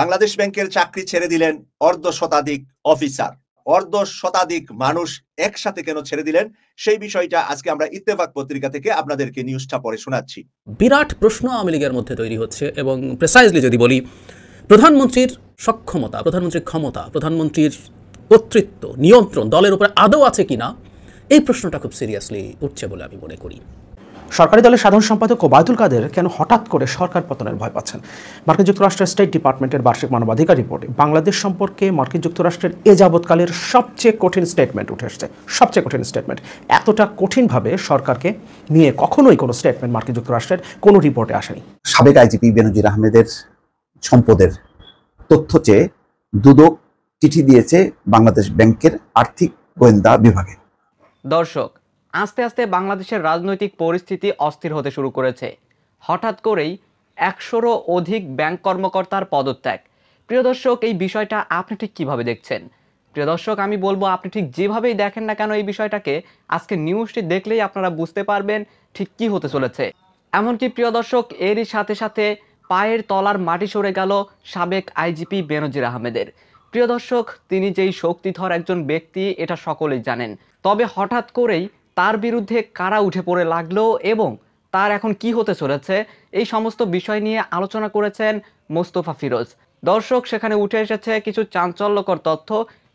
বাংলাদেশ ব্যাংকের চাকরি ছেড়ে দিলেন অর্ধ শতাধিক অফিসার। অর্ধ শতাধিক মানুষ একসাথে কেন ছেড়ে দিলেন সেই বিষয়টা আজকে আমরা ইত্তেফাক পত্রিকা থেকে আপনাদেরকে নিউজটা পড়ে শোনাচ্ছি। বিরাট প্রশ্ন আওয়ামী লীগের মধ্যে তৈরি হচ্ছে এবং প্রেসাইজলি যদি বলি, প্রধানমন্ত্রীর সক্ষমতা, প্রধানমন্ত্রীর ক্ষমতা, প্রধানমন্ত্রীর কর্তৃত্ব, নিয়ন্ত্রণ দলের উপরে আদৌ আছে কিনা, এই প্রশ্নটা খুব সিরিয়াসলি উঠছে বলে আমি মনে করি। সরকারি দলের সাধারণ সম্পাদক ওবায়দুল কাদের কেন হঠাৎ করে সরকার পতনের ভয় পাচ্ছেন? মার্কিন যুক্তরাষ্ট্রের স্টেট ডিপার্টমেন্টের বার্ষিক মানবাধিকার রিপোর্টে বাংলাদেশ সম্পর্কে মার্কিন যুক্তরাষ্ট্রের এ যাবৎকালের সবচেয়ে কঠিন স্টেটমেন্ট উঠে এসেছে। সবচেয়ে কঠিন স্টেটমেন্ট। এতটা কঠিনভাবে সরকারকে নিয়ে কখনোই কোনো স্টেটমেন্ট মার্কিন যুক্তরাষ্ট্রের কোনো রিপোর্টে আসেনি। সাবেক আইজিপি বেনজির আহমেদের সম্পদের তথ্য চেয়ে দুদক চিঠি দিয়েছে বাংলাদেশ ব্যাংকের আর্থিক গোয়েন্দা বিভাগে। দর্শক, আস্তে আস্তে বাংলাদেশের রাজনৈতিক পরিস্থিতি অস্থির হতে শুরু করেছে। হঠাৎ করেই 100-রও অধিক ব্যাংক কর্মকর্তার পদত্যাগ। প্রিয় দর্শক, এই বিষয়টা আপনি ঠিক কিভাবে দেখছেন? প্রিয় দর্শক, আমি বলবো আপনি ঠিক যেভাবেই দেখেন না কেন এই বিষয়টাকে, আজকে নিউজটি দেখলেই আপনারা বুঝতে পারবেন ঠিক কি হতে চলেছে। এমনকি প্রিয় দর্শক, এরই সাথে সাথে পায়ের তলার মাটি সরে গেল সাবেক আইজিপি বেনজির আহমেদের। প্রিয় দর্শক, তিনি যেই শক্তিধর একজন ব্যক্তি এটা সকলেই জানেন। তবে হঠাৎ করেই তার বিরুদ্ধে কারা উঠে পড়ে লাগলো এবং তার এখন কি হতে চলেছে, এই সমস্ত বিষয় নিয়ে আলোচনা করেছেন মোস্তফা ফিরোজ। দর্শক, সেখানে উঠে এসেছে কিছু চাঞ্চল্যকর তথ্য,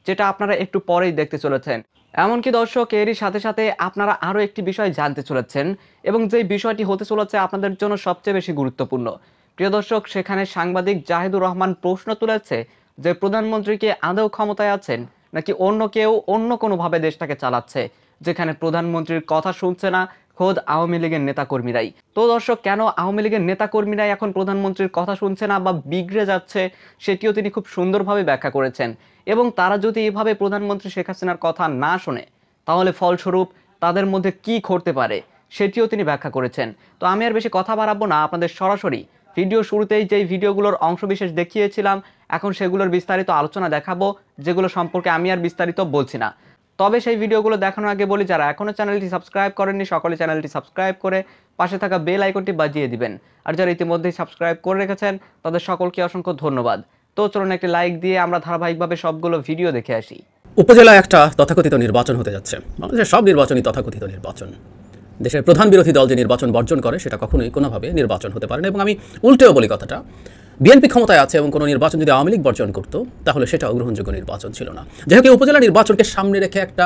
যেটা আপনারা একটু পরেই দেখতে চলেছেন। এমনকি দর্শক, এরই সাথে সাথে আপনারা আরও একটি বিষয় জানতে চলেছেন এবং যেই বিষয়টি হতে চলেছে আপনাদের জন্য সবচেয়ে বেশি গুরুত্বপূর্ণ। প্রিয় দর্শক, সেখানে সাংবাদিক জাহিদুর রহমান প্রশ্ন তুলেছে যে প্রধানমন্ত্রীকে আদৌ ক্ষমতায় আছেন নাকি অন্য কেউ অন্য কোনোভাবে দেশটাকে চালাচ্ছে, যেখানে প্রধানমন্ত্রীর কথা শুনছে না খোদ আওয়ামী লীগের নেতাকর্মীরাই। তো দর্শক, কেন আওয়ামী লীগের নেতাকর্মীরাই এখন প্রধানমন্ত্রীর কথা শুনছে না বা বিগড়ে যাচ্ছে, সেটিও তিনি খুব সুন্দরভাবে ব্যাখ্যা করেছেন। এবং তারা যদি এভাবে প্রধানমন্ত্রী শেখ হাসিনার কথা না শোনে, তাহলে ফলস্বরূপ তাদের মধ্যে কি ঘটতে পারে সেটিও তিনি ব্যাখ্যা করেছেন। তো আমি আর বেশি কথা বাড়াবো না, আপনাদের সরাসরি ভিডিও শুরুতেই যেই ভিডিওগুলোর অংশবিশেষ দেখিয়েছিলাম, এখন সেগুলোর বিস্তারিত আলোচনা দেখাবো, যেগুলো সম্পর্কে আমি আর বিস্তারিত বলছি না। তবে সেই ভিডিওগুলো দেখানোর আগে বলি, যারা এখনও চ্যানেলটি সাবস্ক্রাইব করেননি সকলে চ্যানেলটি সাবস্ক্রাইব করে পাশে থাকা বেল আইকনটি বাজিয়ে দিবেন। আর যারা ইতিমধ্যেই সাবস্ক্রাইব করে রেখেছেন তাদের সকলকে অসংখ্য ধন্যবাদ। তো চলুন একটি লাইক দিয়ে আমরা ধারাবাহিকভাবে সবগুলো ভিডিও দেখে আসি। উপজেলায় একটা তথাকথিত নির্বাচন হতে যাচ্ছে। বাংলাদেশের সব নির্বাচনই তথাকথিত নির্বাচন। দেশের প্রধান বিরোধী দল যে নির্বাচন বর্জন করে সেটা কখনোই কোনোভাবে নির্বাচন হতে পারে না। এবং আমি উল্টেও বলি কথাটা, বিএনপি ক্ষমতায় আছে এবং কোনো নির্বাচন যদি আওয়ামী লীগ বর্জন করতো তাহলে সেটাও গ্রহণযোগ্য নির্বাচন ছিল না। যেহেতু উপজেলা নির্বাচনকে সামনে রেখে একটা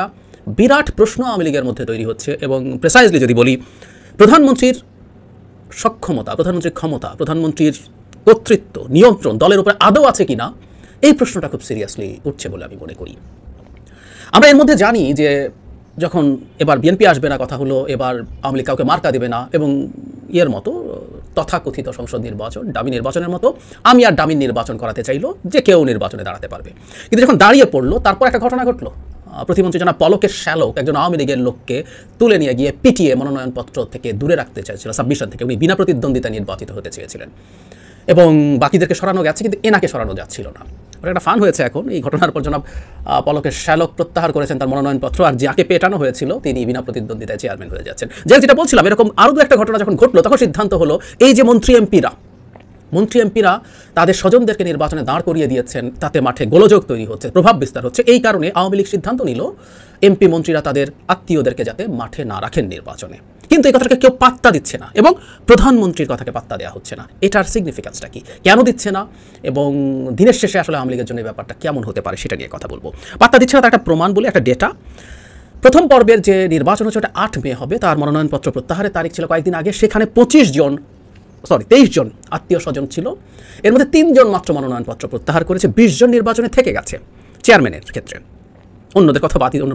বিরাট প্রশ্ন আওয়ামী লীগের মধ্যে তৈরি হচ্ছে এবং প্রেসাইজলি যদি বলি, প্রধানমন্ত্রীর সক্ষমতা, প্রধানমন্ত্রীর ক্ষমতা, প্রধানমন্ত্রীর কর্তৃত্ব, নিয়ন্ত্রণ দলের উপরে আদৌ আছে কিনা, এই প্রশ্নটা খুব সিরিয়াসলি উঠছে বলে আমি মনে করি। আমরা এর মধ্যে জানি যে যখন এবার বিএনপি আসবে না, কথা হলো এবার আওয়ামী লীগ কাউকে মার্কা দেবে না এবং এর মতো তথাকথিত সংসদ নির্বাচন, ডামি নির্বাচনের মতো আমি আর ডামির নির্বাচন করাতে চাইলো যে কেউ নির্বাচনে দাঁড়াতে পারবে। কিন্তু যখন দাঁড়িয়ে পড়লো, তারপর একটা ঘটনা ঘটলো। প্রতিমন্ত্রী জনাব পলকের শ্যালক একজন আওয়ামী লীগের লোককে তুলে নিয়ে গিয়ে পিটিয়ে মনোনয়নপত্র থেকে দূরে রাখতে চাইছিল, সাবমিশন থেকে। উনি বিনা প্রতিদ্বন্দ্বিতা নির্বাচিত হতে চেয়েছিলেন এবং বাকিদেরকে সরানো গেছে, কিন্তু এনাকে সরানো যাচ্ছিল না। একটা ফান হয়েছে এখন এই ঘটনার পর জনাব পলকের শ্যালক প্রত্যাহার করেছেন তার মনোনয়নপত্র, আর যাকে পেটানো হয়েছিল তিনি বিনা প্রতিদ্বন্দ্বিতায় চেয়ারম্যান হয়ে যাচ্ছেন। যেটা বলছিলাম, এরকম আরও দু একটা ঘটনা যখন ঘটলো তখন সিদ্ধান্ত হলো এই যে মন্ত্রী এমপিরা তাদের স্বজনদেরকে নির্বাচনে দাঁড় করিয়ে দিয়েছেন, তাতে মাঠে গোলযোগ তৈরি হচ্ছে, প্রভাব বিস্তার হচ্ছে। এই কারণে আওয়ামী লীগ সিদ্ধান্ত নিল এমপি মন্ত্রীরা তাদের আত্মীয়দেরকে যাতে মাঠে না রাখেন নির্বাচনে। কিন্তু এই কথাটাকে কেউ পাত্তা দিচ্ছে না এবং প্রধানমন্ত্রীর কথাকে পাত্তা দেওয়া হচ্ছে না। এটার সিগনিফিক্যান্সটা কি, কেন দিচ্ছে না এবং দিনের শেষে আসলে আওয়ামী লীগের জন্য এই ব্যাপারটা কেমন হতে পারে সেটা নিয়ে কথা বলবো। পাত্তা দিচ্ছে না তার একটা প্রমাণ বলে একটা ডেটা। প্রথম পর্বের যে নির্বাচন হচ্ছে ওটা 8 মে হবে, তার মনোনয়নপত্র প্রত্যাহারের তারিখ ছিল কয়েকদিন আগে। সেখানে 23 জন আত্মীয় স্বজন ছিল, এর মধ্যে 3 জন মাত্র মনোনয়নপত্র প্রত্যাহার করেছে, 20 জন নির্বাচনে থেকে গেছে চেয়ারম্যানের ক্ষেত্রে। অন্য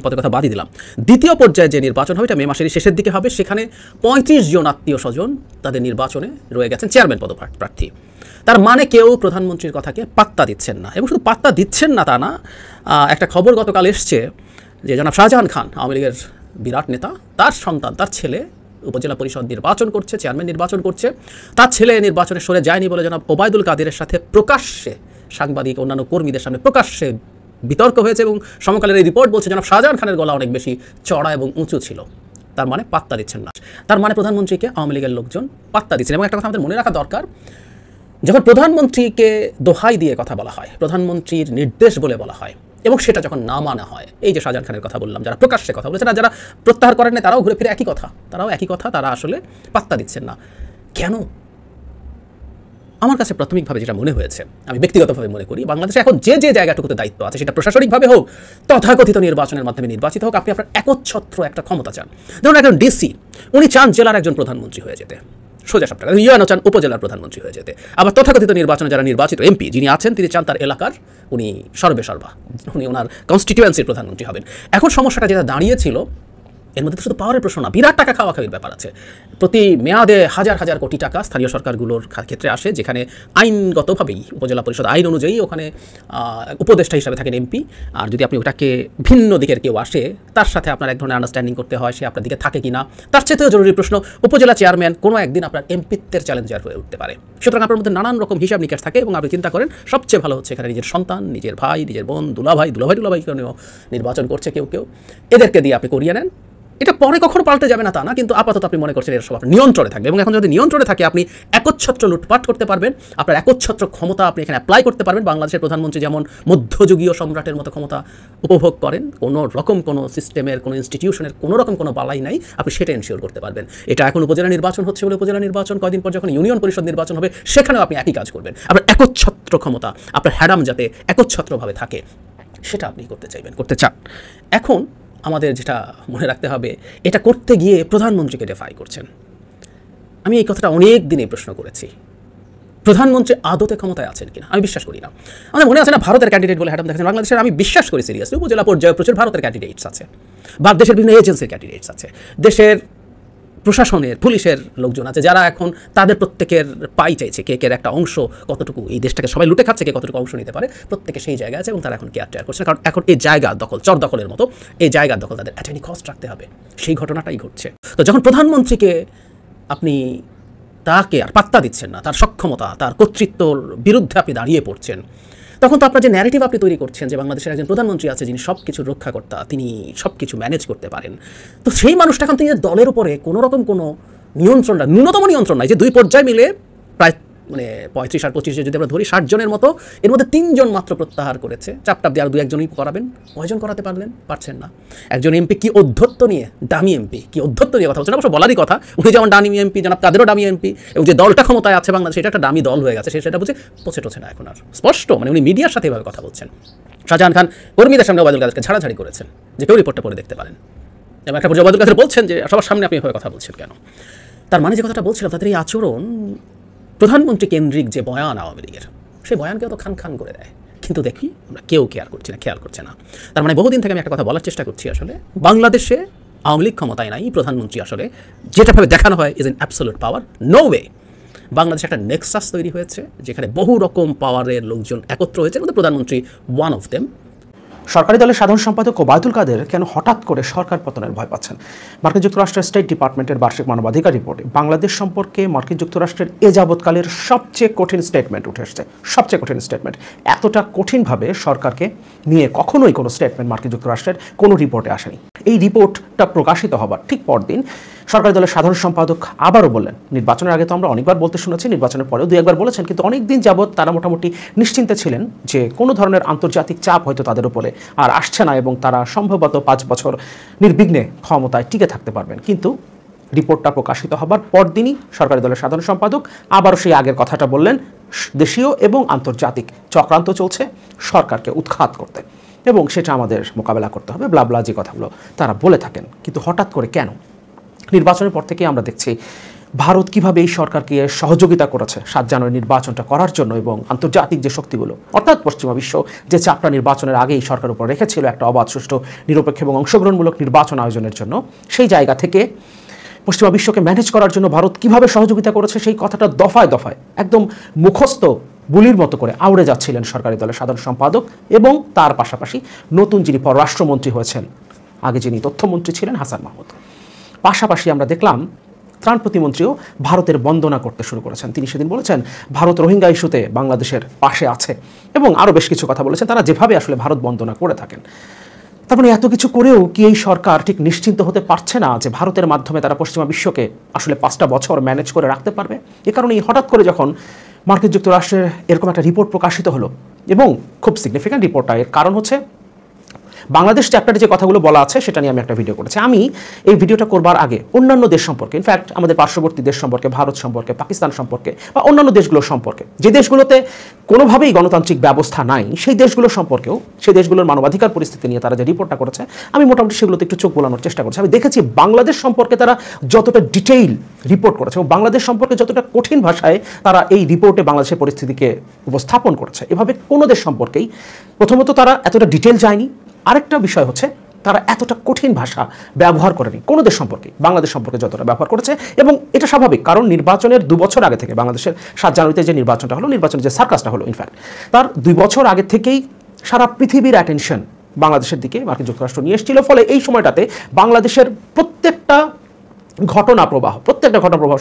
পদের কথা বাদই দিলাম। দ্বিতীয় পর্যায়ে যে নির্বাচন হবে এটা মে মাসের শেষের দিকে হবে, সেখানে 35 জন আত্মীয় স্বজন তাদের নির্বাচনে রয়ে গেছেন চেয়ারম্যান পদপ্রার্থী। তার মানে কেউ প্রধানমন্ত্রীর কথাকে পাত্তা দিচ্ছেন না। এবং শুধু পাত্তা দিচ্ছেন না তা না, একটা খবর গতকাল এসছে যে জনাব শাহজাহান খান, আওয়ামী লীগের বিরাট নেতা, তার সন্তান, তার ছেলে উপজেলা পরিষদ নির্বাচন করছে, চেয়ারম্যান নির্বাচন করছে। তার ছেলে নির্বাচনে সরে যায়নি বলে জনাব ওবায়দুল কাদেরের সাথে প্রকাশ্যে সাংবাদিক অন্যান্য কর্মীদের সামনে প্রকাশ্যে বিতর্ক হয়েছে এবং সমকালের এই রিপোর্ট বলছে জনাব শাহজাহান খানের গলা অনেক বেশি চড়া এবং উঁচু ছিল। তার মানে পাত্তা দিচ্ছেন না, তার মানে প্রধানমন্ত্রীকে আওয়ামী লীগের লোকজন পাত্তা দিচ্ছেন। এবং একটা কথা আমাদের মনে রাখা দরকার, যখন প্রধানমন্ত্রীকে দোহাই দিয়ে কথা বলা হয়, প্রধানমন্ত্রীর নির্দেশ বলে বলা হয়, এবং সেটা যখন না মানা হয়, এই যে শাহজাহান খানের কথা বললাম, যারা প্রকাশ্যে কথা বলেছেন আর যারা প্রত্যাহার করেন না তারাও ঘুরে ফিরে একই কথা, তারা আসলে পাত্তা দিচ্ছেন না কেন? আমার কাছে প্রাথমিকভাবে যেটা মনে হয়েছে, আমি ব্যক্তিগতভাবে মনে করি, বাংলাদেশে এখন যে যে জায়গাটুকুতে দায়িত্ব আছে, সেটা প্রশাসনিকভাবে হোক, তথাকথিত নির্বাচনের মাধ্যমে নির্বাচিত হোক, আপনি আপনার একচ্ছত্র একটা ক্ষমতা চান। ধরুন একজন ডিসি, উনি চান জেলার একজন প্রধানমন্ত্রী হয়ে যেতে, সোজা সাপটা ইউএনও চান উপজেলার প্রধানমন্ত্রী হয়ে যেতে। আবার তথাকথিত নির্বাচনে যারা নির্বাচিত এমপি যিনি আছেন, তিনি চান তার এলাকার উনি সর্বেসর্বা, উনি ওনার কনস্টিটিউয়েন্সির প্রধানমন্ত্রী হবেন। এখন সমস্যাটা যেটা দাঁড়িয়েছিল, এর মধ্যে শুধু পাওয়ারের প্রশ্ন না, বিরাট টাকা খাওয়াখাওয়ির ব্যাপার আছে। প্রতি মেয়াদে হাজার হাজার কোটি টাকা স্থানীয় সরকারগুলোর ক্ষেত্রে আসে, যেখানে আইনগতভাবেই উপজেলা পরিষদ আইন অনুযায়ী ওখানে উপদেষ্টা হিসাবে থাকেন এমপি। আর যদি আপনি ওটাকে ভিন্ন দিকের কেউ আসে, তার সাথে আপনার এক ধরনের আন্ডারস্ট্যান্ডিং করতে হয়, সে আপনার দিকে থাকে কিনা। তার চেয়েও জরুরি প্রশ্ন, উপজেলা চেয়ারম্যান কোনো একদিন আপনার এমপিত্বের চ্যালেঞ্জার হয়ে উঠতে পারে। সুতরাং আপনার মধ্যে নানান রকম হিসাব নিকাশ থাকে, এবং আপনি চিন্তা করেন সবচেয়ে ভালো হচ্ছে এখানে নিজের সন্তান, নিজের ভাই, নিজের বোন, দুলাভাই নির্বাচন করছে কেউ, এদেরকে দিয়ে আপনি করিয়ে নেন। এটা পরে কখনো পাল্টে যাবে না তা না, কিন্তু আপাতত আপনি মনে করছেন এর সব আপনার নিয়ন্ত্রণে থাকবে। এবং এখন যদি নিয়ন্ত্রণে থাকে, আপনি একচ্ছত্র লুটপাট করতে পারবেন, আপনার একচ্ছত্র ক্ষমতা আপনি এখানে অ্যাপ্লাই করতে পারবেন। বাংলাদেশের প্রধানমন্ত্রী যেমন মধ্যযুগীয় সম্রাটের মতো ক্ষমতা উপভোগ করেন, কোনো রকম কোনো সিস্টেমের, কোনো ইনস্টিটিউশনের কোনো রকম কোনো বালাই নাই, আপনি সেটা এনশিওর করতে পারবেন। এটা এখন উপজেলা নির্বাচন হচ্ছে বলে উপজেলা নির্বাচন, কয়দিন পর যখন ইউনিয়ন পরিষদ নির্বাচন হবে, সেখানেও আপনি একই কাজ করবেন। আপনার একচ্ছত্র ক্ষমতা, আপনার হ্যাডাম যাতে একচ্ছত্রভাবে থাকে, সেটা আপনি করতে চান। এখন আমাদের যেটা মনে রাখতে হবে, এটা করতে গিয়ে প্রধানমন্ত্রীকে ডেফাই করছেন। আমি এই কথাটা অনেক দিনে প্রশ্ন করেছি, প্রধানমন্ত্রী আদতে ক্ষমতায় আছেন কিনা আমি বিশ্বাস করি না। আমাদের মনে আছে না, ভারতের ক্যান্ডিডেট বলে হ্যাডাম দেখেছেন বাংলাদেশের? আমি বিশ্বাস করি সিরিয়াসলি, উপজেলা পর্যায়ে প্রচুর ভারতের ক্যান্ডিডেটস আছে, বা দেশের বিভিন্ন এজেন্সির ক্যান্ডিডেটস আছে, দেশের প্রশাসনের, পুলিশের লোকজন আছে, যারা এখন তাদের প্রত্যেকের পাই চাইছে, কে একটা অংশ কতটুকু এই দেশটাকে সবাই লুটে খাচ্ছে, কে কতটুকু অংশ নিতে পারে, প্রত্যেকে সেই জায়গায় আছে, এবং তারা এখন কেয়ার করছে। কারণ এখন এই জায়গা দখল, চর দখলের মতো এই জায়গার দখল তাদের অ্যাট এনি কস্ট রাখতে হবে। সেই ঘটনাটাই ঘটছে। তো যখন প্রধানমন্ত্রীকে আপনি তাকে আর পাত্তা দিচ্ছেন না, তার সক্ষমতা, তার কর্তৃত্বর বিরুদ্ধে আপনি দাঁড়িয়ে পড়ছেন, তখন তো আপনার যে ন্যারেটিভ আপনি তৈরি করছেন যে বাংলাদেশের একজন প্রধানমন্ত্রী আছে যিনি সব কিছুর রক্ষাকর্তা, তিনি সব কিছু ম্যানেজ করতে পারেন, তো সেই মানুষটা এখন তিনি দলের উপরে কোনো রকম কোনো নিয়ন্ত্রণটা, ন্যূনতম নিয়ন্ত্রণ নাই, যে দুই পর্যায়ে মিলে প্রায় 35 আর 25 যদি আমরা ধরি 60 জনের মতো, এর মধ্যে 3 জন মাত্র প্রত্যাহার করেছে, চাপটাপ দিয়ে আর 2-1জনই করাবেন। কয়জন করাতে পারছেন না। একজন এমপি কি অধ্যত্ব নিয়ে, দামি এমপি কি অধ্যত্ব নিয়ে কথা বলছেন, অবশ্য বলারই কথা, উনি যেমন দামি এমপি, জনাব তাদেরও দামি এমপি, এবং যে দলটা ক্ষমতায় আছে বাংলাদেশে, এটা একটা দামি দল হয়ে গেছে, সেটা বুঝে পচে না এখন আর স্পষ্ট, উনি মিডিয়ার সাথে এভাবে কথা বলছেন। শাহজাহান খান কর্মীদের সামনে ওবায়দুল কাদেরকে ঝাড়াঝাড়ি করেছেন, যে কেউ রিপোর্টটা পড়ে দেখতে পারেন, এবং একটা পর্যায়ে ওবায়দুল কাদের বলছেন যে সবার সামনে আপনি এভাবে কথা বলছেন কেন। তার মানে যে কথাটা বলছিলাম, তাদের এই আচরণ, প্রধানমন্ত্রী কেন্দ্রিক যে বয়ান আওয়ামী লীগের, সেই বয়ানকেও তো খান করে দেয়, কিন্তু দেখি আমরা কেউ খেয়াল করছে না। তার মানে বহুদিন থেকে আমি একটা কথা বলার চেষ্টা করছি, আসলে বাংলাদেশে আওয়ামী লীগ ক্ষমতায় নাই, প্রধানমন্ত্রী আসলে যেটাভাবে দেখানো হয় is an absolute power, no way. বাংলাদেশে একটা নেক্সাস তৈরি হয়েছে, যেখানে বহু রকম পাওয়ারের লোকজন একত্র হয়েছে, মধ্যে প্রধানমন্ত্রী ওয়ান অফ দেম। সরকারি দলের সাধারণ সম্পাদক ওবায়দুল কাদের কেন হঠাৎ করে সরকার পতনের ভয় পাচ্ছেন? মার্কিন যুক্তরাষ্ট্রের স্টেট ডিপার্টমেন্টের বার্ষিক মানবাধিকার রিপোর্টে বাংলাদেশ সম্পর্কে মার্কিন যুক্তরাষ্ট্রের এ যাবৎকালের সবচেয়ে কঠিন স্টেটমেন্ট উঠে এসেছে। সবচেয়ে কঠিন স্টেটমেন্ট। এতটা কঠিনভাবে সরকারকে নিয়ে কখনোই কোনো স্টেটমেন্ট মার্কিন যুক্তরাষ্ট্রের কোনো রিপোর্টে আসেনি। এই রিপোর্টটা প্রকাশিত হবার ঠিক পরদিন সরকারি দলের সাধারণ সম্পাদক আবারও বললেন, নির্বাচনের আগে তো আমরা অনেকবার বলতে শুনেছি, নির্বাচনের পরেও 2-1বার বলেছেন, কিন্তু অনেক দিন যাবৎ তারা মোটামুটি নিশ্চিন্তে ছিলেন যে কোনো ধরনের আন্তর্জাতিক চাপ হয়তো তাদের উপরে আর আসছে না, এবং তারা সম্ভবত 5 বছর নির্বিঘ্নে ক্ষমতায় টিকে থাকতে পারবেন। কিন্তু রিপোর্টটা প্রকাশিত হবার পরদিনই সরকারি দলের সাধারণ সম্পাদক আবারও সেই আগের কথাটা বললেন, দেশীয় এবং আন্তর্জাতিক চক্রান্ত চলছে সরকারকে উৎখাত করতে, এবং সেটা আমাদের মোকাবেলা করতে হবে, ব্লাবলা যে কথাগুলো তারা বলে থাকেন। কিন্তু হঠাৎ করে কেন? নির্বাচনের পর থেকে আমরা দেখছি ভারত কিভাবে এই সরকারকে সহযোগিতা করেছে 7 জানুয়ারি নির্বাচনটা করার জন্য, এবং আন্তর্জাতিক যে শক্তিগুলো অর্থাৎ পশ্চিমা বিশ্ব যে চাপটা নির্বাচনের আগে এই সরকার উপর রেখেছিল একটা অবাধ, সুষ্ঠু, নিরপেক্ষ এবং অংশগ্রহণমূলক নির্বাচন আয়োজনের জন্য, সেই জায়গা থেকে পশ্চিমা বিশ্বকে ম্যানেজ করার জন্য ভারত কিভাবে সহযোগিতা করেছে সেই কথাটা দফায় দফায় একদম মুখস্থ বুলির মতো করে আউড়ে যাচ্ছিলেন সরকারি দলের সাধারণ সম্পাদক, এবং তার পাশাপাশি নতুন যিনি পররাষ্ট্রমন্ত্রী হয়েছেন, আগে যিনি তথ্যমন্ত্রী ছিলেন হাসান মাহমুদ। পাশাপাশি আমরা দেখলাম ত্রাণ প্রতিমন্ত্রীও ভারতের বন্দনা করতে শুরু করেছেন। তিনি সেদিন বলেছেন ভারত রোহিঙ্গা ইস্যুতে বাংলাদেশের পাশে আছে, এবং আরও বেশ কিছু কথা বলেছেন, তারা যেভাবে আসলে ভারত বন্দনা করে থাকেন। তার মানে এত কিছু করেও কি এই সরকার ঠিক নিশ্চিন্ত হতে পারছে না যে ভারতের মাধ্যমে তারা পশ্চিমা বিশ্বকে আসলে 5টা বছর ম্যানেজ করে রাখতে পারবে? এ কারণেই হঠাৎ করে যখন মার্কিন যুক্তরাষ্ট্রের এরকম একটা রিপোর্ট প্রকাশিত হলো এবং খুব সিগনিফিক্যান্ট রিপোর্টটা। এর কারণ হচ্ছে বাংলাদেশ চ্যাপ্টারে যে কথাগুলো বলা আছে সেটা নিয়ে আমি একটা ভিডিও করেছি। আমি এই ভিডিওটা করবার আগে অন্যান্য দেশ সম্পর্কে, ইনফ্যাক্ট আমাদের পার্শ্ববর্তী দেশ সম্পর্কে, ভারত সম্পর্কে, পাকিস্তান সম্পর্কে বা অন্যান্য দেশগুলোর সম্পর্কে, যে দেশগুলোতে কোনোভাবেই গণতান্ত্রিক ব্যবস্থা নাই, সেই দেশগুলো সম্পর্কেও, সেই দেশগুলোর মানবাধিকার পরিস্থিতি নিয়ে তারা যে রিপোর্টটা করেছে, আমি মোটামুটি সেগুলোতে একটু চোখ বোলানোর চেষ্টা করছি। আমি দেখেছি বাংলাদেশ সম্পর্কে তারা যতটা ডিটেইল রিপোর্ট করেছে এবং বাংলাদেশ সম্পর্কে যতটা কঠিন ভাষায় তারা এই রিপোর্টে বাংলাদেশের পরিস্থিতিকে উপস্থাপন করেছে, এভাবে কোনো দেশ সম্পর্কেই প্রথমত তারা এতটা ডিটেইল যায়নি। আরেকটা বিষয় হচ্ছে তারা এতটা কঠিন ভাষা ব্যবহার করেনি কোনো দেশ সম্পর্কে, বাংলাদেশ সম্পর্কে যতটা ব্যবহার করেছে। এবং এটা স্বাভাবিক, কারণ নির্বাচনের 2 বছর আগে থেকে, বাংলাদেশের 7 জানুয়ারিতে যে নির্বাচনটা হলো, নির্বাচনের যে সার্কাসটা হলো, ইনফ্যাক্ট তার 2 বছর আগে থেকেই সারা পৃথিবীর অ্যাটেনশন বাংলাদেশের দিকে মার্কিন যুক্তরাষ্ট্র নিয়ে এসেছিল। ফলে এই সময়টাতে বাংলাদেশের প্রত্যেকটা ঘটনা প্রবাহ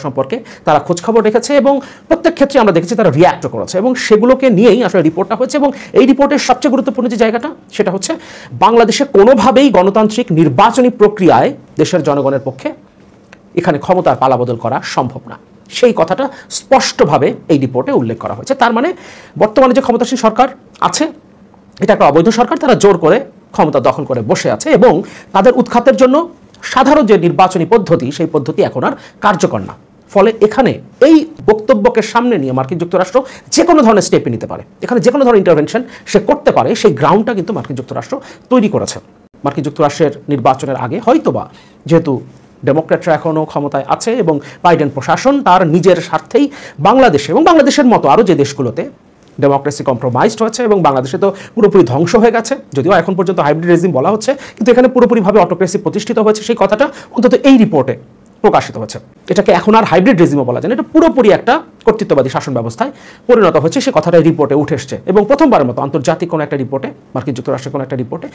সম্পর্কে তারা খোঁজখবর রেখেছে এবং প্রত্যেক ক্ষেত্রে আমরা দেখেছি তারা রিয়্যাক্টও করেছে এবং সেগুলোকে নিয়েই আসলে রিপোর্টটা হয়েছে। এবং এই রিপোর্টের সবচেয়ে গুরুত্বপূর্ণ যে জায়গাটা, সেটা হচ্ছে বাংলাদেশে কোনোভাবেই গণতান্ত্রিক নির্বাচনী প্রক্রিয়ায় দেশের জনগণের পক্ষে এখানে ক্ষমতার পালাবদল করা সম্ভব না, সেই কথাটা স্পষ্টভাবে এই রিপোর্টে উল্লেখ করা হয়েছে। তার মানে বর্তমানে যে ক্ষমতাসীন সরকার আছে, এটা একটা অবৈধ সরকার, তারা জোর করে ক্ষমতা দখল করে বসে আছে এবং তাদের উৎখাতের জন্য সাধারণ যে নির্বাচনী পদ্ধতি, সেই পদ্ধতি এখন আর কার্যকর না। ফলে এখানে এই বক্তব্যকে সামনে নিয়ে মার্কিন যুক্তরাষ্ট্র যে কোনো ধরনের স্টেপে নিতে পারে, এখানে যে কোনো ধরনের ইন্টারভেনশন সে করতে পারে, সেই গ্রাউন্ডটা কিন্তু মার্কিন যুক্তরাষ্ট্র তৈরি করেছে। মার্কিন যুক্তরাষ্ট্রের নির্বাচনের আগে হয়তোবা, যেহেতু ডেমোক্র্যাটরা এখনও ক্ষমতায় আছে এবং বাইডেন প্রশাসন তার নিজের স্বার্থেই বাংলাদেশে এবং বাংলাদেশের মতো আরও যে দেশগুলোতে ডেমোক্রেসি কম্প্রোমাইজড হয়েছে এবং বাংলাদেশে তো পুরোপুরি ধ্বংস হয়ে গেছে, যদিও এখন পর্যন্ত হাইব্রিড রেজিম বলা হচ্ছে, কিন্তু এখানে পুরোপুরিভাবে অটোক্রেসি প্রতিষ্ঠিত হয়েছে, সেই কথাটা অন্তত এই রিপোর্টে প্রকাশিত হয়েছে। এটাকে এখন আর হাইব্রিড রেজিমও বলা যায় না, এটা পুরোপুরি একটা কর্তৃত্ববাদী শাসন ব্যবস্থায় পরিণত হচ্ছে, সে কথাটা রিপোর্টে উঠে এসছে। এবং প্রথমবারের মতো আন্তর্জাতিক কোনো একটা রিপোর্টে, মার্কিন যুক্তরাষ্ট্রের কোনো একটা রিপোর্টে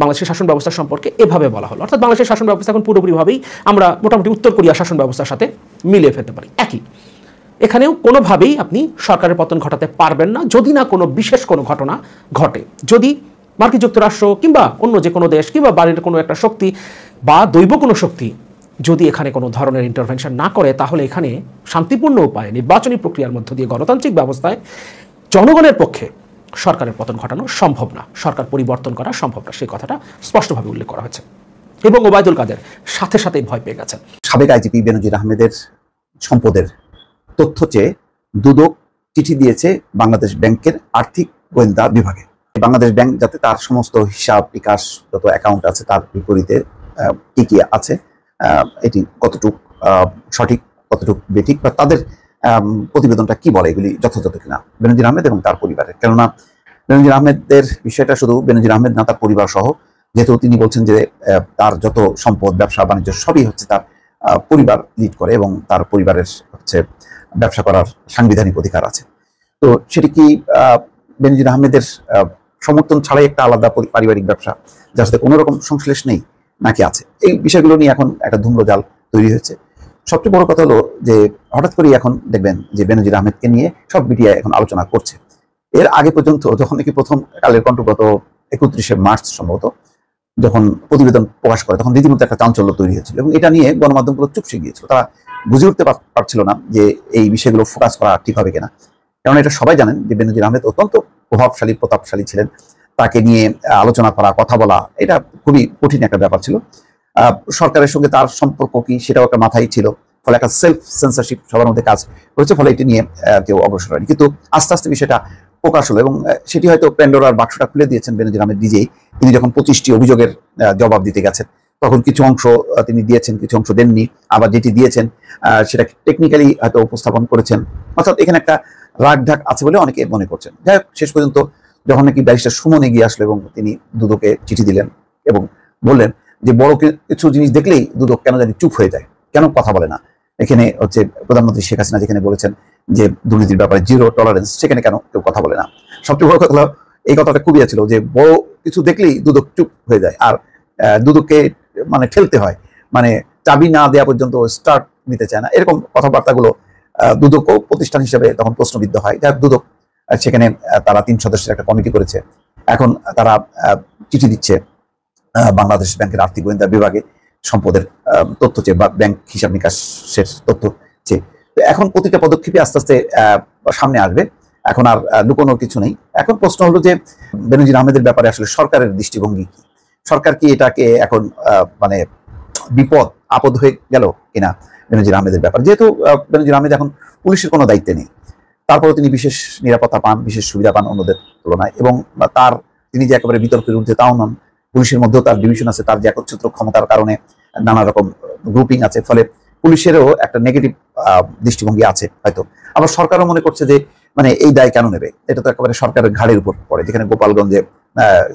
বাংলাদেশের শাসন ব্যবস্থা সম্পর্কে এভাবে বলা হলো। অর্থাৎ বাংলাদেশের শাসন ব্যবস্থা এখন পুরোপুরিভাবেই আমরা মোটামুটি উত্তর কোরিয়া শাসন ব্যবস্থার সাথে মিলিয়ে ফেলতে পারি। একই এখানেও কোনোভাবেই আপনি সরকারের পতন ঘটাতে পারবেন না যদি না কোনো বিশেষ কোনো ঘটনা ঘটে। যদি মার্কিন যুক্তরাষ্ট্র কিংবা অন্য যে কোনো দেশ কিংবা বাইরের কোনো একটা শক্তি বা দৈব কোনো শক্তি যদি এখানে কোনো ধরনের ইন্টারভেনশন না করে, তাহলে এখানে শান্তিপূর্ণ উপায়ে নির্বাচনী প্রক্রিয়ার মধ্য দিয়ে গণতান্ত্রিক ব্যবস্থায় জনগণের পক্ষে সরকারের পতন ঘটানো সম্ভব না, সরকার পরিবর্তন করা সম্ভব না, সেই কথাটা স্পষ্টভাবে উল্লেখ করা হয়েছে। এবং ওবায়দুল কাদের সাথে সাথেই ভয় পেয়ে গেছেন। সাবেক আইজিপি বেনজির আহমেদের সম্পদের তথ্য চেয়ে দুদক চিঠি দিয়েছে বাংলাদেশ ব্যাংকের আর্থিক গোয়েন্দা বিভাগে। বাংলাদেশ ব্যাংক যাতে তার সমস্ত হিসাব বিকাশ, যত অ্যাকাউন্ট আছে তার বিপরীতে কি কি আছে, এটি কতটুক সঠিক, কতটুক বেঠিক, বা তাদের প্রতিবেদনটা কি বলে, এগুলি যথাযথ কিনা বেনজির আহমেদ এবং তার পরিবারের। কেননা বেনজির আহমেদের বিষয়টা শুধু বেনজির আহমেদ না, তার পরিবার সহ, যেহেতু তিনি বলছেন যে তার যত সম্পদ, ব্যবসা বাণিজ্য সবই হচ্ছে তার পরিবার লিড করে এবং তার পরিবারের হচ্ছে ব্যবসা করার সাংবিধানিক অধিকার আছে। তো সেটি কি বেনজির আহমেদের সমর্থন ছাড়াই একটা আলাদা পারিবারিক ব্যবসা, যার সাথে কোনো রকম সংশ্লেষ নেই, নাকি আছে? এই বিষয়গুলো নিয়ে এখন একটা ধূম্রজাল তৈরি হয়েছে। সবচেয়ে বড় কথা হলো যে হঠাৎ করেই এখন দেখবেন যে বেনজির আহমেদকে নিয়ে সব মিডিয়া এখন আলোচনা করছে। এর আগে পর্যন্ত যখন নাকি প্রথম কালের কণ্ঠ গত 31শে মার্চ সম্ভবত যখন প্রতিবেদন প্রকাশ করে, তখন রীতিমতো একটা চাঞ্চল্য তৈরি হয়েছিল এবং এটা নিয়ে গণমাধ্যমগুলো চুপসে গিয়েছিল। তারা বুঝে উঠতে পারছিল না যে এই বিষয়গুলো ফোকাস করা ঠিক হবে কিনা। কারণ এটা সবাই জানেন যে বেনজির আহমেদ অত্যন্ত প্রভাবশালী, প্রতাপশালী ছিলেন। তাকে নিয়ে আলোচনা করা, কথা বলা, এটা খুবই কঠিন একটা ব্যাপার ছিল। সরকারের সঙ্গে তার সম্পর্ক কি, সেটাও একটা মাথায় ছিল। ফলে একটা সেলফ সেন্সরশিপ সবার মধ্যে কাজ করেছে, ফলে এটি নিয়ে কেউ অগ্রসর হয়নি। কিন্তু আস্তে আস্তে বিষয়টা প্রকাশ হলো এবং সেটি হয়তো প্যান্ডোরার বাক্সটা খুলে দিয়েছেন বেনজির আহমেদ নিজেই। তিনি যখন 25টি অভিযোগের জবাব দিতে গেছেন, তখন কিছু অংশ তিনি দিয়েছেন, কিছু অংশ দেননি। আবার যেটি দিয়েছেন সেটা টেকনিক্যালি হয়তো উপস্থাপন করেছেন। অর্থাৎ এখানে একটা রাগ ঢাক আছে বলে অনেকে মনে করছেন। যাই হোক, শেষ পর্যন্ত যখন নাকি ব্যারিস্টার সুমন এগিয়ে আসলো এবং তিনি দুদকে চিঠি দিলেন এবং বললেন যে বড় কিছু জিনিস দেখলেই দুদক কেন জানি চুপ হয়ে যায়, কেন কথা বলে না। এখানে হচ্ছে প্রধানমন্ত্রী শেখ হাসিনা যেখানে বলেছেন যে দুর্নীতির ব্যাপারে 0 টলারেন্স, সেখানে কেন কেউ কথা বলে না। সবচেয়ে বড় কথা এই কথাটা খুবই ছিল যে বড় কিছু দেখলেই দুদক চুপ হয়ে যায়, আর দুদককে মানে ঠেলতে হয়, মানে চাবি না দেওয়া পর্যন্ত স্টার্ট নিতে চায় না। এরকম কথাবার্তাগুলো দুদকও প্রতিষ্ঠান হিসেবে তখন প্রশ্নবিদ্ধ হয়। যার দুদক সেখানে তারা 3 সদস্যের একটা কমিটি করেছে। এখন তারা চিঠি দিচ্ছে বাংলাদেশ ব্যাংকের আর্থিক গোয়েন্দা বিভাগে সম্পদের তথ্য চেয়ে বা ব্যাংক হিসাব নিকাশের তথ্য চেয়ে। তো এখন প্রতিটা পদক্ষেপে আস্তে আস্তে সামনে আসবে। এখন আর লুকোনোর কিছু নেই। এখন প্রশ্ন হলো যে বেনজির আহমেদের ব্যাপারে আসলে সরকারের দৃষ্টিভঙ্গি কি? সরকার কি এটাকে এখন মানে বিপদ আপদ হয়ে গেল কিনা বেনজির আহমেদের ব্যাপার? যেহেতু বেনজির আহমেদ এখন পুলিশের কোনো দায়িত্বে নেই, তারপরেও তিনি বিশেষ নিরাপত্তা পান, বিশেষ সুবিধা পান অন্যদের তুলনায়, এবং তিনি যে একেবারে বিতর্কের ঊর্ধ্বে তাও নন। পুলিশের মধ্যেও তার ডিভিশন আছে, তার যে একচ্ছত্র ক্ষমতার কারণে নানা রকম গ্রুপিং আছে, ফলে পুলিশেরও একটা নেগেটিভ দৃষ্টিভঙ্গি আছে হয়তো। আবার সরকারও মনে করছে যে মানে এই দায় কেন নেবে, এটা তো একেবারে সরকারের ঘাড়ের উপর পড়ে। যেখানে গোপালগঞ্জে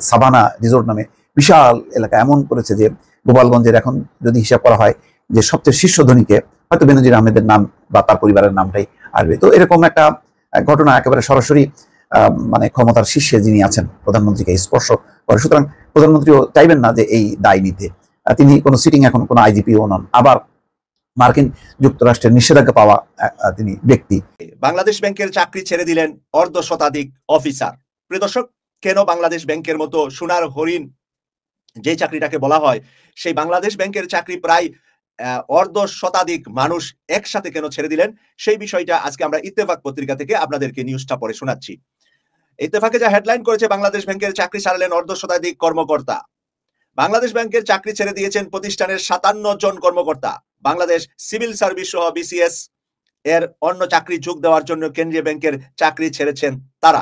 সাভানা রিসোর্ট নামে বিশাল এলাকা এমন করেছে যে গোপালগঞ্জের এখন যদি হিসাব করা হয় যে সবচেয়ে শীর্ষ ধনীকে হয়তো বেনজির আহমেদের নাম বা তার পরিবারের নামটাই আসবে। তো এরকম একটা ঘটনা একেবারে সরাসরি মানে ক্ষমতার শীর্ষে যিনি আছেন প্রধানমন্ত্রীকে স্পর্শ করে। সুতরাং প্রধানমন্ত্রীও চাইবেন না যে এই দায় নিতে। তিনি কোনো সিটিং এখন কোনো আইজিপিও নন, আবার মার্কিন যুক্তরাষ্ট্রের নিষেধাজ্ঞা পাওয়া তিনি ব্যক্তি। বাংলাদেশ ব্যাংকের চাকরি ছেড়ে দিলেন অর্ধ শতাধিক অফিসার। প্রিয় দর্শক, কেন বাংলাদেশ ব্যাংকের মতো সোনার হরিণ যে চাকরিটাকে বলা হয়, সেই বাংলাদেশ ব্যাংকের চাকরি প্রায় অর্ধ শতাধিক মানুষ একসাথে কেন ছেড়ে দিলেন, সেই বিষয়টা আজকে আমরা ইত্তেফাক পত্রিকা থেকে আপনাদেরকে নিউজটা পড়ে শোনাচ্ছি। ইত্তেফাকে যা হেডলাইন করেছে, বাংলাদেশ ব্যাংকের চাকরি ছাড়লেন অর্ধ শতাধিক কর্মকর্তা। বাংলাদেশ ব্যাংকের চাকরি ছেড়ে দিয়েছেন প্রতিষ্ঠানের 57 জন কর্মকর্তা। বাংলাদেশ সিভিল সার্ভিস সহ বিসিএস এর অন্য চাকরি যোগ দেওয়ার জন্য কেন্দ্রীয় ব্যাংকের চাকরি ছেড়েছেন তারা।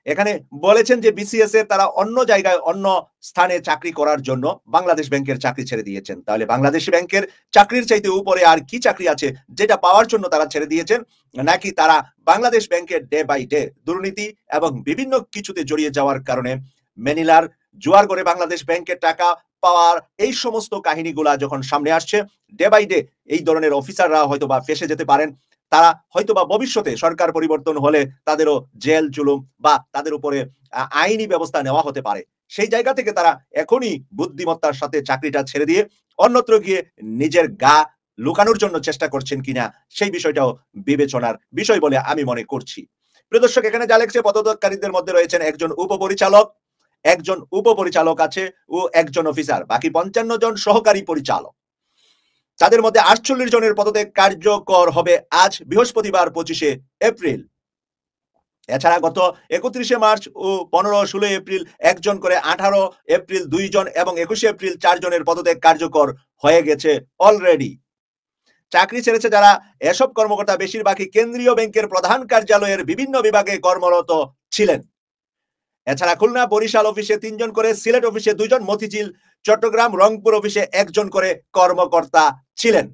এখানে বলেছেন যে বিসিএস এর তারা অন্য জায়গায় অন্য স্থানে চাকরি করার জন্য বাংলাদেশ ব্যাংকের চাকরি ছেড়ে দিয়েছেন। তাহলে বাংলাদেশি ব্যাংকের চাকরির চাইতে উপরে আর কি চাকরি আছে যেটা পাওয়ার জন্য তারা ছেড়ে দিয়েছেন? নাকি তারা বাংলাদেশ ব্যাংকের ডে বাই ডে দুর্নীতি এবং বিভিন্ন কিছুতে জড়িয়ে যাওয়ার কারণে ম্যানিলার জোয়ার করে বাংলাদেশ ব্যাংকের টাকা পাওয়ার এই সমস্ত কাহিনীগুলা যখন সামনে আসছে, ডে বাই ডে এই ধরনের অফিসাররা হয়তো বা ফেসে যেতে পারেন। তারা হয়তো বা ভবিষ্যতে সরকার পরিবর্তন হলে তাদেরও জেল জুলুম বা তাদের উপরে আইনি ব্যবস্থা নেওয়া হতে পারে। সেই জায়গা থেকে তারা এখনই বুদ্ধিমত্তার সাথে চাকরিটা ছেড়ে দিয়ে অন্যত্র গিয়ে নিজের গা লুকানোর জন্য চেষ্টা করছেন কিনা, সেই বিষয়টাও বিবেচনার বিষয় বলে আমি মনে করছি। প্রিয় দর্শক, এখানে যা লেখছে, পদত্যাগকারীদের মধ্যে রয়েছেন একজন উপপরিচালক আছে ও একজন অফিসার, বাকি 55 জন সহকারী পরিচালক। তাদের মধ্যে 48 জনের পদত্যাগ কার্যকর হবে আজ বৃহস্পতিবার 25 এপ্রিল। এছাড়া গত 31 মার্চ ও 15-16 এপ্রিল একজন করে, 18 এপ্রিল 2 জন এবং 21 এপ্রিল 4 জনের পদত্যাগ কার্যকর হয়ে গেছে অলরেডি। চাকরি ছেড়েছে যারা, এসব কর্মকর্তা বেশিরভাগই কেন্দ্রীয় ব্যাংকের প্রধান কার্যালয়ের বিভিন্ন বিভাগে কর্মরত ছিলেন। এছাড়া খুলনা বরিশাল অফিসে 3 জন করে, সিলেট অফিসে 2 জন, মতিঝিল, চট্টগ্রাম, রংপুর অফিসে 1 জন করে কর্মকর্তা ছিলেন।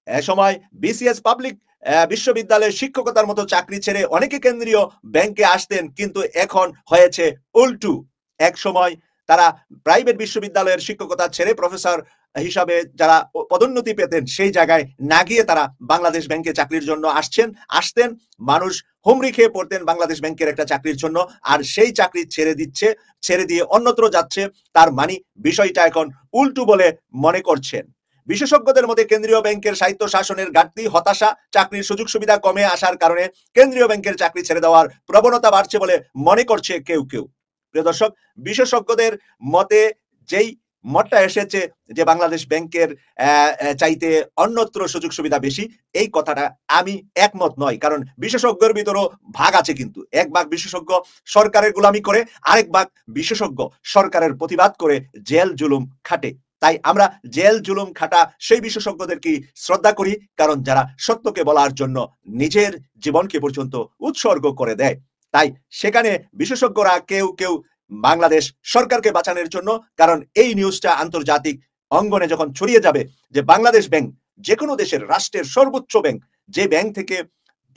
এ সময় বিসিএস পাবলিক বিশ্ববিদ্যালয়ের শিক্ষকতার মতো চাকরি ছেড়ে অনেকে কেন্দ্রীয় ব্যাংকে আসতেন, কিন্তু এখন হয়েছে উল্টো। এক সময় তারা প্রাইভেট বিশ্ববিদ্যালয়ের শিক্ষকতা ছেড়ে প্রফেসর হিসাবে যারা পদোন্নতি পেতেন, সেই জায়গায় না গিয়ে তারা বাংলাদেশ ব্যাংকে চাকরির জন্য আসতেন। মানুষ হুমড়ি খেয়ে পড়তেন বাংলাদেশ ব্যাংকের একটা চাকরির জন্য, আর সেই চাকরি ছেড়ে দিয়ে অন্যত্র যাচ্ছে। তার মানে বিষয়টা এখন উল্টো বলে মনে করছেন বিশেষজ্ঞদের মধ্যে। কেন্দ্রীয় ব্যাংকের সাহিত্য শাসনের ঘাটতি, হতাশা, চাকরির সুযোগ সুবিধা কমে আসার কারণে কেন্দ্রীয় ব্যাংকের চাকরি ছেড়ে দেওয়ার প্রবণতা বাড়ছে বলে মনে করছে কেউ কেউ। প্রিয় দর্শক, বিশেষজ্ঞদের মতে যেই মতটা এসেছে যে বাংলাদেশ ব্যাংকের চাইতে অন্যত্র সুযোগ সুবিধা বেশি, এই কথাটা আমি একমত নয়। কারণ বিশেষজ্ঞের ভিতরও ভাগ আছে, কিন্তু এক ভাগ বিশেষজ্ঞ সরকারের গোলামি করে, আরেক ভাগ বিশেষজ্ঞ সরকারের প্রতিবাদ করে জেল জুলুম খাটে। তাই আমরা জেল জুলুম খাটা সেই বিশেষজ্ঞদেরকে শ্রদ্ধা করি, কারণ যারা সত্যকে বলার জন্য নিজের জীবনকে পর্যন্ত উৎসর্গ করে দেয়। তাই সেখানে বিশেষজ্ঞরা কেউ কেউ বাংলাদেশ সরকারকে বাঁচানোর জন্য, কারণ এই নিউজটা আন্তর্জাতিক অঙ্গনে যখন ছড়িয়ে যাবে যে বাংলাদেশ ব্যাংক যে কোনো দেশের রাষ্ট্রের সর্বোচ্চ ব্যাংক, যে ব্যাংক থেকে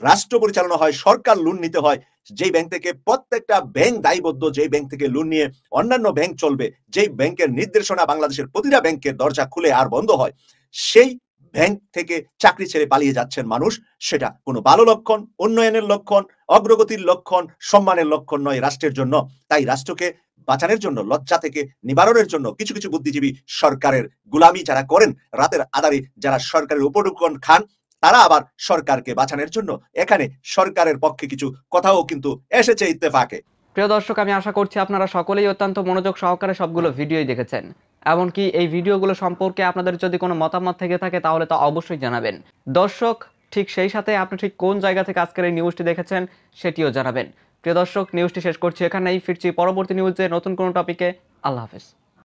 রাষ্ট্র পরিচালনা হয়, সরকার লোন নিতে হয়, যেই ব্যাংক থেকে প্রত্যেকটা ব্যাংক দায়বদ্ধ, যেই ব্যাংক থেকে লোন নিয়ে অন্যান্য ব্যাংক চলবে, যেই ব্যাংকের নির্দেশনা বাংলাদেশের প্রতিটা ব্যাংকের দরজা খুলে আর বন্ধ হয়, সেই ব্যাংক থেকে চাকরি ছেড়ে পালিয়ে যাচ্ছেন মানুষ, সেটা কোনো ভালো লক্ষণ, উন্নয়নের লক্ষণ, অগ্রগতির লক্ষণ, সম্মানের লক্ষণ নয় রাষ্ট্রের জন্য। তাই রাষ্ট্রকে বাঁচানোর জন্য, লজ্জা থেকে নিবারণের জন্য কিছু কিছু বুদ্ধিজীবী সরকারের গোলামি যারা করেন, রাতের আধারে যারা সরকারের উপঢৌকন খান, তারা আবার সরকারকে বাঁচানোর জন্য এখানে সরকারের পক্ষে কিছু কথাও কিন্তু এসেছে ইত্তেফাকে। প্রিয় দর্শক, আমি আশা করছি আপনারা সকলেই অত্যন্ত মনোযোগ সহকারে সবগুলো ভিডিওই দেখেছেন। এমনকি এই ভিডিওগুলো সম্পর্কে আপনাদের যদি কোনো মতামত থেকে থাকে তাহলে তা অবশ্যই জানাবেন। দর্শক, ঠিক সেই সাথে আপনি ঠিক কোন জায়গা থেকে আজকের এই নিউজটি দেখেছেন সেটিও জানাবেন। প্রিয় দর্শক, নিউজটি শেষ করছি এখানেই, ফিরছি পরবর্তী নিউজে নতুন কোনো টপিকে। আল্লাহ হাফেজ।